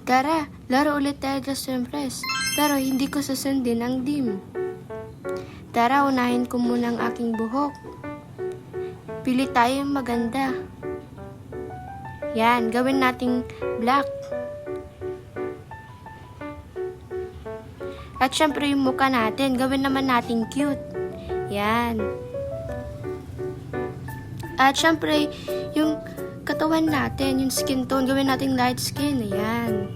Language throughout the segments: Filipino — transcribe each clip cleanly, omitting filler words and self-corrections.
Tara, laro ulit tayo Just Empress. Pero hindi ko susundin ang dim. Tara, unahin ko muna ang aking buhok. Pili tayo yung maganda. Yan, gawin nating black. At syempre yung mukha natin, gawin naman nating cute. Yan. At syempre, yung katawan natin, yung skin tone, gawin nating light skin. Ayan.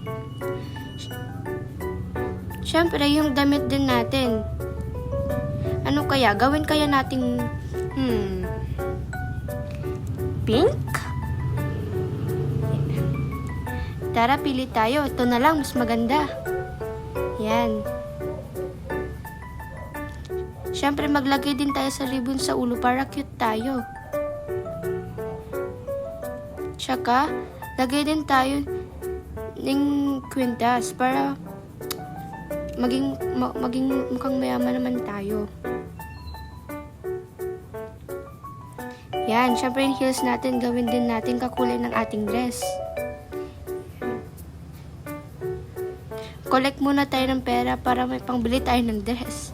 Syempre, yung damit din natin. Ano kaya? Gawin kaya nating, pink? Tara, pili tayo. Ito na lang, mas maganda. Yan. Syempre, maglagay din tayo sa ribbon sa ulo para cute tayo. Tsaka, lagay din tayo ng kwintas para maging mukhang mayaman naman tayo. Yan, syempre yung heels natin, gawin din natin kakulay ng ating dress. Collect muna tayo ng pera para may pangbili tayo ng dress.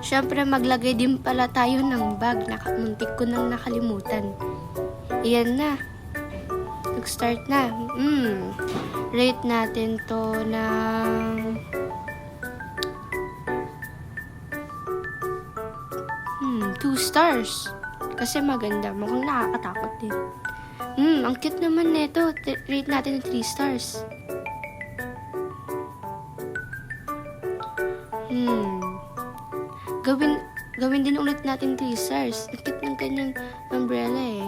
Syempre, maglagay din pala tayo ng bag. Muntik ko nang nakalimutan. Ayan na. Nag-start na. Rate natin to ng 2 stars. Kasi maganda. Mukhang nakakatakot din. Ang cute naman nito. Rate natin ng 3 stars. Gawin din ulit natin 3 stars. Ang cute ng kanyang umbrella eh.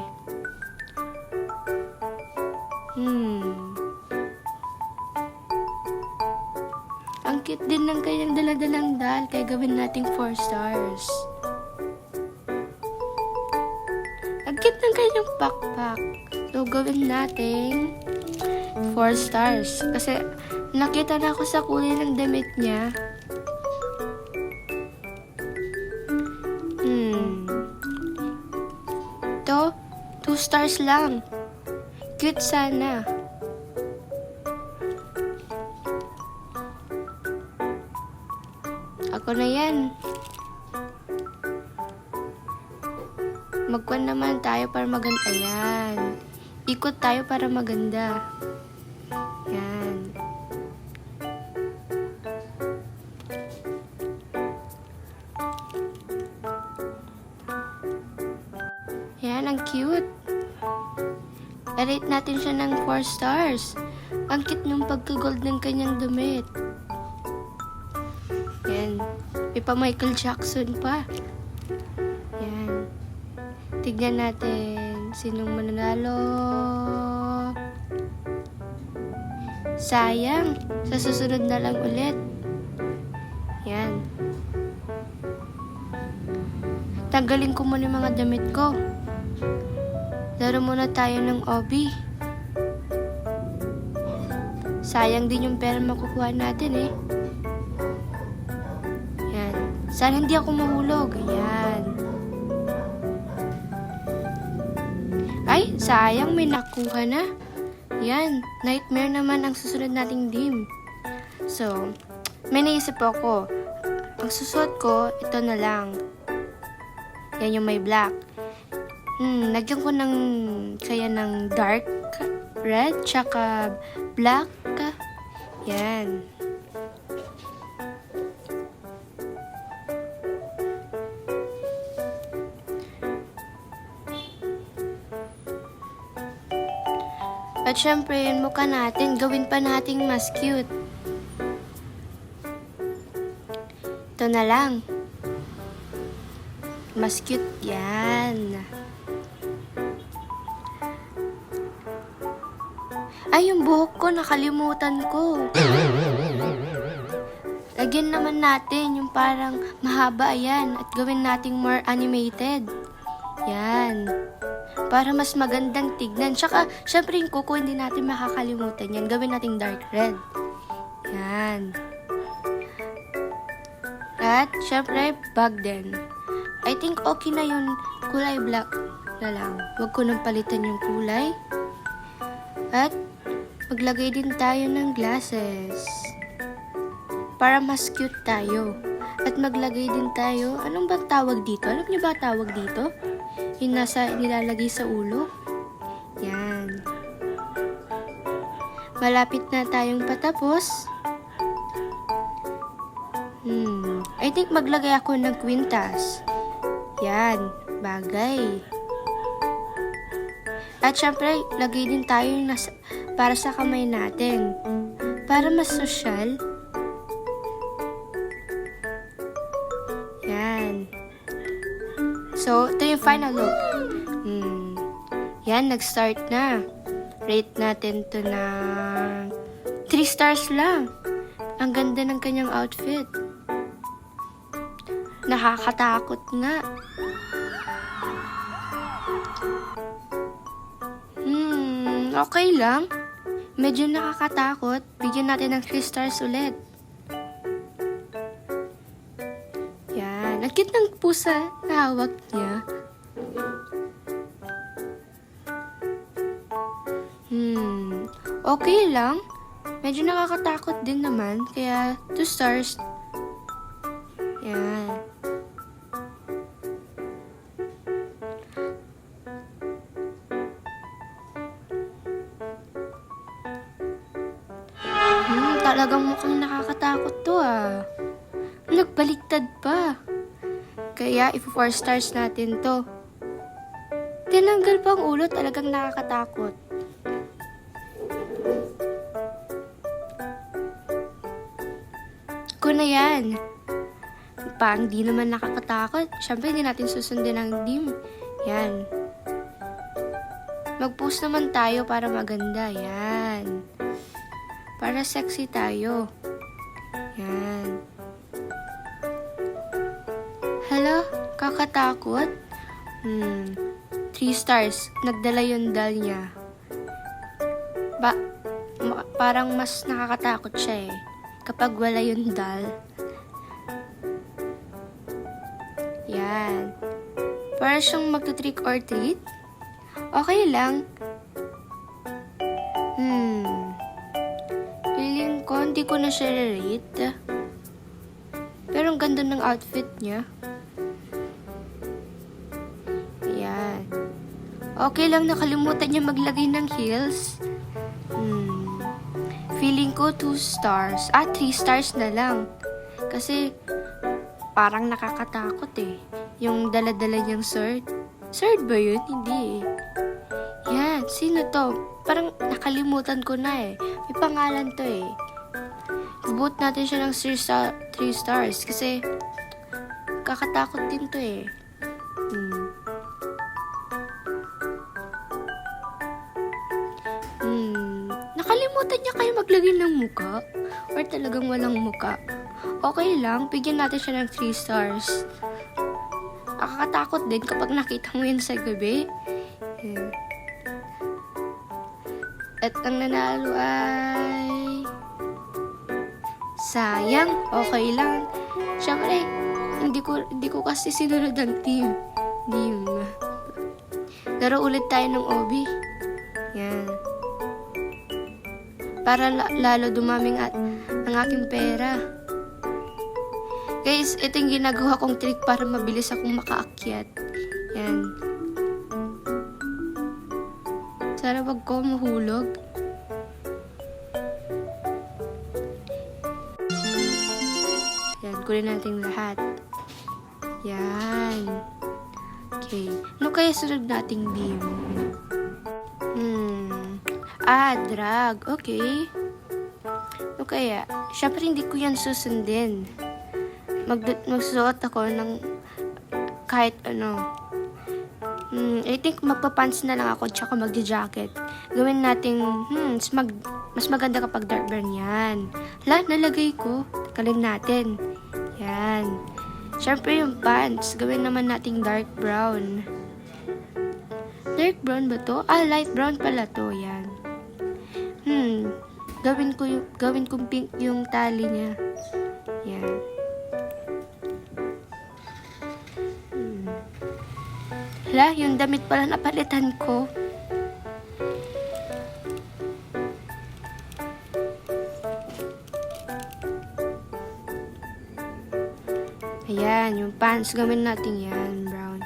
Ang cute din ng kanyang daladalang dal. Kaya gawin natin 4 stars. Ang cute ng kanyang backpack. So, gawin natin 4 stars. Kasi nakita na ako sa kulay ng damit niya. Ito, 2 stars lang. Cute sana. Ako na yan. Magkuhan naman tayo para maganda. Ayan. Ikot tayo para maganda. Yan. Yan, ang cute. I-rate natin siya ng 4 stars. Ang cute ng pagka-gold ng kanyang damit. Yan. May pa Michael Jackson pa. Yan. Tignan natin sinong mananalo. Sayang. Sa susunod na lang ulit. Yan. Tanggalin ko muna yung mga damit ko. Laro muna tayo ng obi. Sayang din yung pera makukuha natin eh. Yan. Sana hindi ako mahulog. Ayan. Ay, sayang may nakuha na. Yan. Nightmare naman ang susunod nating dim. So, may naisip ako. Ang susuot ko, ito na lang. Yan yung may black. Nagyan ko kaya ng dark red, tsaka black. Yan. At syempre, yung mukha natin, gawin pa nating mas cute. Ito na lang. Mas cute yan. Ay, yung buhok ko, nakalimutan ko. Lagyan naman natin yung parang mahaba yan at gawin nating more animated. Yan. Para mas magandang tignan. Tsaka, syempre yung kuko, hindi natin makakalimutan yan. Gawin nating dark red. Yan. Yan. At, syempre, bag din. I think okay na yung kulay black na lang. Huwag ko nang palitan yung kulay. At, maglagay din tayo ng glasses. Para mas cute tayo. At maglagay din tayo, anong ba tawag dito? Alam niyo ba tawag dito? Yung nilalagay sa ulo. Yan. Malapit na tayong patapos. I think maglagay ako ng kwintas. Yan, bagay. At syempre, lagay din tayo para sa kamay natin. Para mas sosyal. Yan. So, ito yung final look. Yan, nag-start na. Rate natin to na 3 stars lang. Ang ganda ng kanyang outfit. Nakakatakot nga. Okay lang. Medyo nakakatakot. Bigyan natin ng 3 stars ulit. Yan. Ang cute ng pusa na hawak niya. Okay lang. Medyo nakakatakot din naman. Kaya 2 stars. Yan. Talagang mukhang nakakatakot to ah. Nagbaliktad pa. Kaya, 4 stars natin to. Tinanggal pa ang ulo, talagang nakakatakot. Ko na yan. Pang di naman nakakatakot. Siyempre, hindi natin susundin ang dim. Yan. Mag-post naman tayo para maganda. Yan. Para sexy tayo. Yan. Hala, kakatakot? 3 stars. Nagdala yung doll niya. Parang mas nakakatakot siya eh. Kapag wala yung doll. Yan. Para siyang magto-trick or treat. Okay lang. Feeling ko, hindi ko na siya rate. Pero ang ganda ng outfit niya. Yan. Okay lang, nakalimutan niya maglagay ng heels. Feeling ko 2 stars. 3 stars na lang. Kasi, parang nakakatakot eh. Yung dala-dala niyang sword. Sword ba yun? Hindi eh. Yan, sino to? Parang nakalimutan ko na eh. May pangalan to eh. Ibuot natin siya ng 3 stars. Kasi, kakatakot din to eh. Nakalimutan niya kayo maglagay ng muka? Or talagang walang muka? Okay lang, bigyan natin siya ng 3 stars. Nakakatakot din kapag nakita mo yun sa gabi. At ang nanalo ay... sayang, okay lang. Siyempre, hindi ko kasi sinunod ang team. Laro ulit tayo ng Obi. Yan. Para lalo dumaming ang aking pera. Guys, ito yung ginagawa kong trick para mabilis akong makaakyat. Yan. Sana wag ko mahulog. Yan, kunin natin lahat. Yan. Okay. Ano kaya sunod nating beam? Drag. Okay. Ano kaya? Siyempre, hindi ko yan susundin. Magsusuot ako ng kahit ano. I think magpa-pants na lang ako tsaka magja-jacket. Gawin natin, mas maganda kapag dark brown yan. Nalagay ko. Takalin natin. Yan. Siyempre yung pants, gawin naman nating dark brown. Dark brown ba to? Light brown pala to. Yan. gawin kong pink yung tali niya. Yan. Hala, yung damit pala napalitan ko. Ayan, yung pants, gawin natin yan, brown.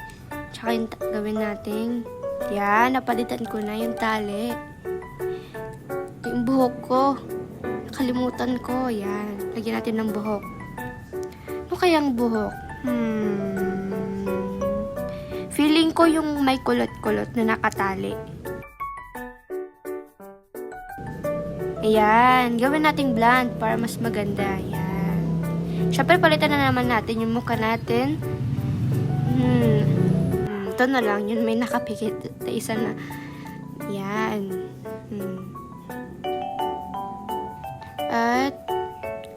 Tsaka yung gawin natin, yan, napalitan ko na yung tali. Yung buhok ko, nakalimutan ko, yan. Lagyan natin ng buhok. Ano kayang buhok? Feeling ko yung may kulot-kulot na nakatali. Ayan, gawin nating blonde para mas maganda, yan. Siyempre, palitan na naman natin yung mukha natin. Ito na lang, yun may nakapikit na isa na. Yan. At,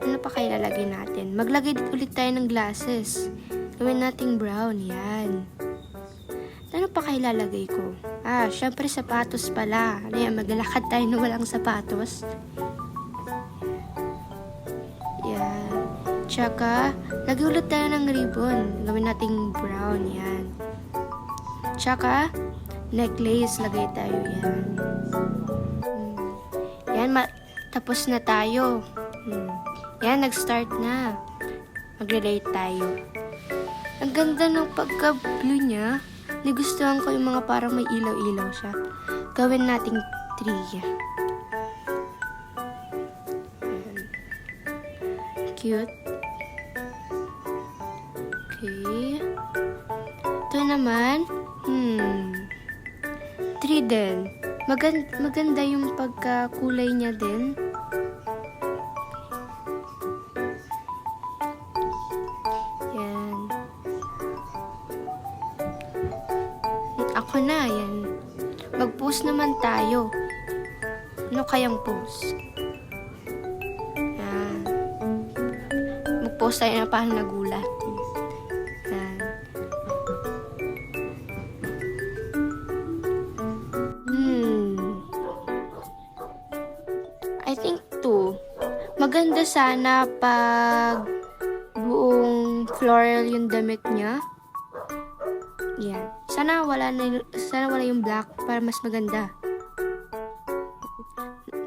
ano pa kaya lalagay natin? Maglagay ulit tayo ng glasses. Gawin nating brown, yan. Ano pa kaya lalagay ko? Siyempre sapatos pala. Ano yan, maglalakad tayo na walang sapatos. Yan. Tsaka, lagay ulit tayo ng ribbon. Gawin nating brown, yan. Tsaka, necklace, lagay tayo, yan. Yan, tapos na tayo. Yan, nag-start na. Magre-rate tayo. Ang ganda ng pagka-blue niya. Nagustuhan ko yung mga parang may ilaw-ilaw siya. Gawin nating 3. Cute. Okay. Ito naman, 3 din. Maganda yung pagkakulay niya din. Yan. Ako na, yan. Mag-post naman tayo. Ano kayang post? Yan. Mag-post tayo na parang nagulat. Yan. I think 2. Maganda sana pag buong floral yung damit niya. Yan. Sana wala yung black para mas maganda.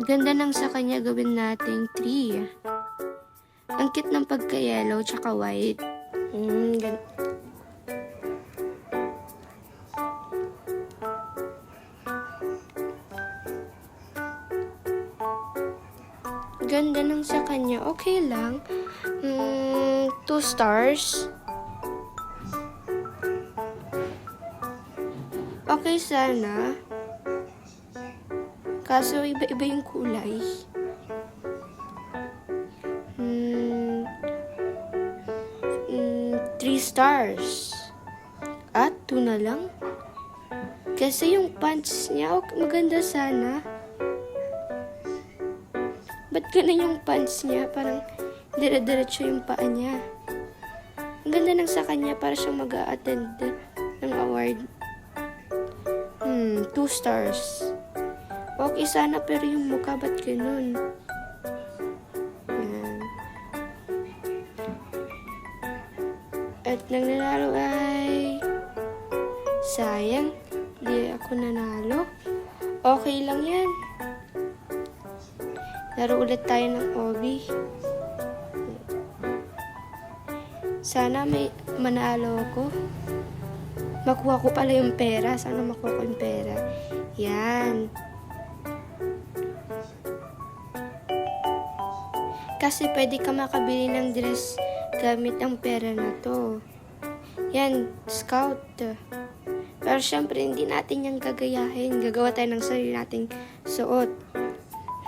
Ganda nang sa kanya, gawin nating 3. Ang cute ng pagka-yellow tsaka white. Ganda nang sa kanya. Okay lang. 2 stars. Okay sana. Kaso iba-iba yung kulay. 3 stars. At 2 na lang. Kasi yung pants niya, maganda sana. Ba't ganun yung pants niya? Parang dire-diretso yung paa niya. Ang ganda nang sa kanya para siyang mag-a-attend ng award. 2 stars. Okay sana pero yung mukha ba't ganun? Yan. At nang nanalo ay sayang, di ako nanalo. Okay lang yan. Laro ulit tayo ng Obi. Sana may manalo ako. Makuha ko pala yung pera. Sana makuha ko yung pera. Yan. Kasi pwede ka makabili ng dress gamit ang pera na to. Yan, scout. Pero syempre, hindi natin yung gagayahin. Gagawa tayo ng sarili nating suot.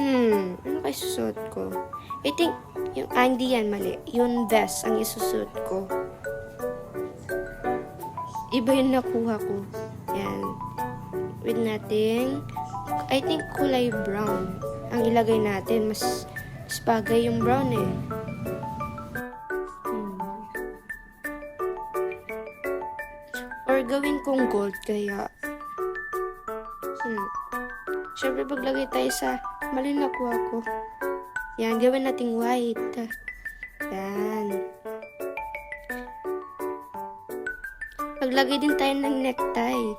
Ano kayo susuot ko? I think, hindi yan, mali. Yung vest ang isusuot ko. Iba yung nakuha ko. Yan. With nating, I think kulay brown ang ilagay natin. Mas bagay yung brown eh. Or gawin kong gold kaya. Siyempre paglagay tayo sa mali nakuha ko. Yan, gawin nating white. Yan. Maglagay din tayo ng necktie.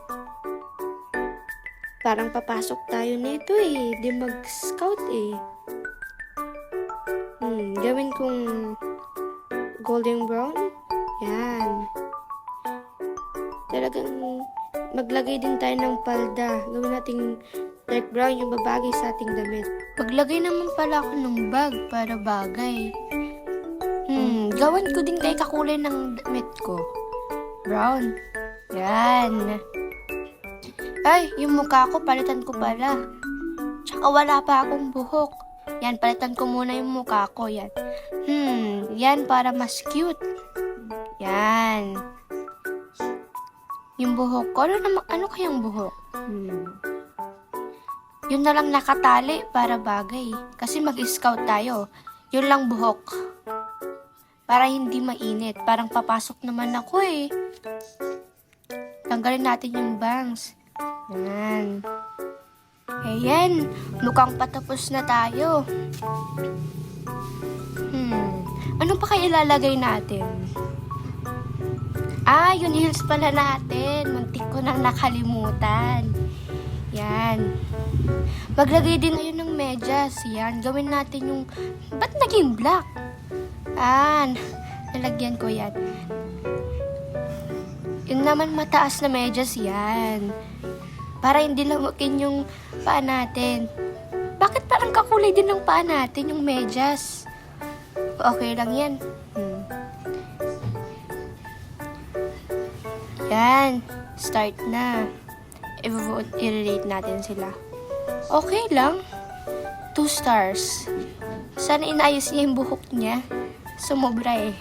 Parang papasok tayo nito eh. Di mag-scout eh. Gawin kong golden brown. Yan. Talagang maglagay din tayo ng palda. Gawin nating dark brown yung babagay sa ating damit. Maglagay naman pala ako ng bag para bagay. Gawin ko din kay kakulay ng damit ko. Brown. Yan. Ay, yung mukha ko, palitan ko pala. Tsaka wala pa akong buhok. Yan, palitan ko muna yung mukha ko. Yan. Yan para mas cute. Yan. Yung buhok ko. Ano kayang buhok? Yun na lang nakatali para bagay. Kasi mag-scout tayo. Yun lang buhok. Para hindi mainit. Parang papasok naman ako eh. Tanggalin natin yung bangs. Yan. Ayan. Mukhang patapos na tayo. Ano pa kaya ilalagay natin? Yung heels pala natin. Muntik ko nang nakalimutan. Yan. Maglagay din tayo ng medyas. Yan. Gawin natin yung... Ba't naging black? Nalagyan ko yan. Yun naman mataas na medyas yan. Para hindi lamukin yung paa natin. Bakit parang kakulay din ng paa natin yung medyas? Okay lang yan. Yan. Start na. I-rate natin sila. Okay lang. 2 stars. Sana inayos niya yung buhok niya. Sumobra eh.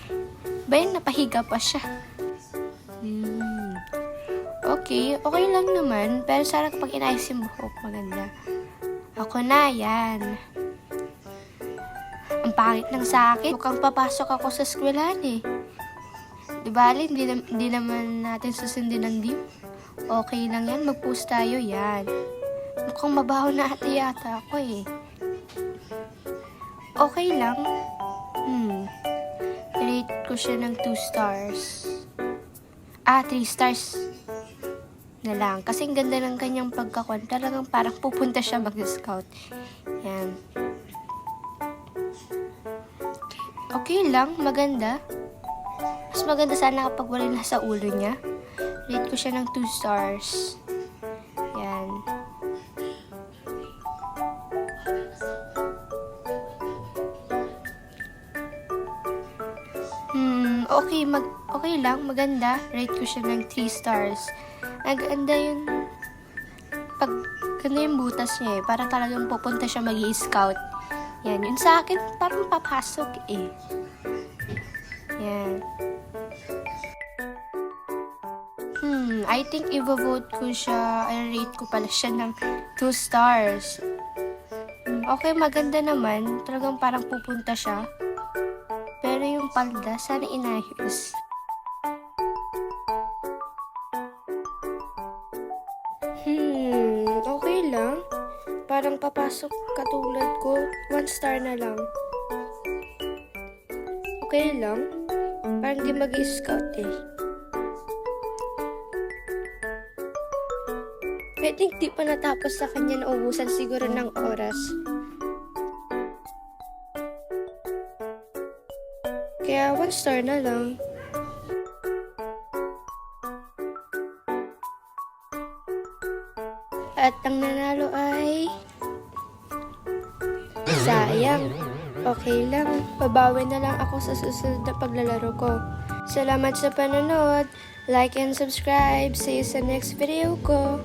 Bayan, napahiga pa siya. Okay lang naman. Pero sana kapag inayos yung buhok, maganda. Ako na, yan. Ang pangit ng sa akin. Mukhang papasok ako sa eskwelahan eh. Di bali, hindi naman natin susundin ng dim. Okay lang yan, mag-post tayo, yan. Mukhang mabaho na ate yata ako eh. Okay lang. Rate ko siya ng 2 stars. 3 stars na lang. Kasi ang ganda ng kanyang pagkakon. Talagang parang pupunta siya mag-scout. Yan. Okay lang, maganda. Mas maganda sana kapag wala nasa ulo niya. Rate ko siya ng 2 stars. Yan. Okay lang, maganda. Rate ko siya ng 3 stars. Naganda yun. Pag ganda yung butas niya eh. Parang talagang pupunta siya mag-i-scout. Yan, yun sa akin parang papasok eh. Yan. I think i-vote ko siya, i-rate ko pala siya ng 2 stars. Okay, maganda naman. Talagang parang pupunta siya. Pero yung palda, sana inayos. Okay lang. Parang papasok katulad ko. 1 star na lang. Okay lang. Parang di mag-scout eh. I think di pa natapos sa kanya, naubusan siguro ng oras. Kaya 1 star na lang. At ang nanalo ay... sayang. Okay lang. Babawi na lang ako sa susunod na paglalaro ko. Salamat sa panonood. Like and subscribe. See you sa next video ko.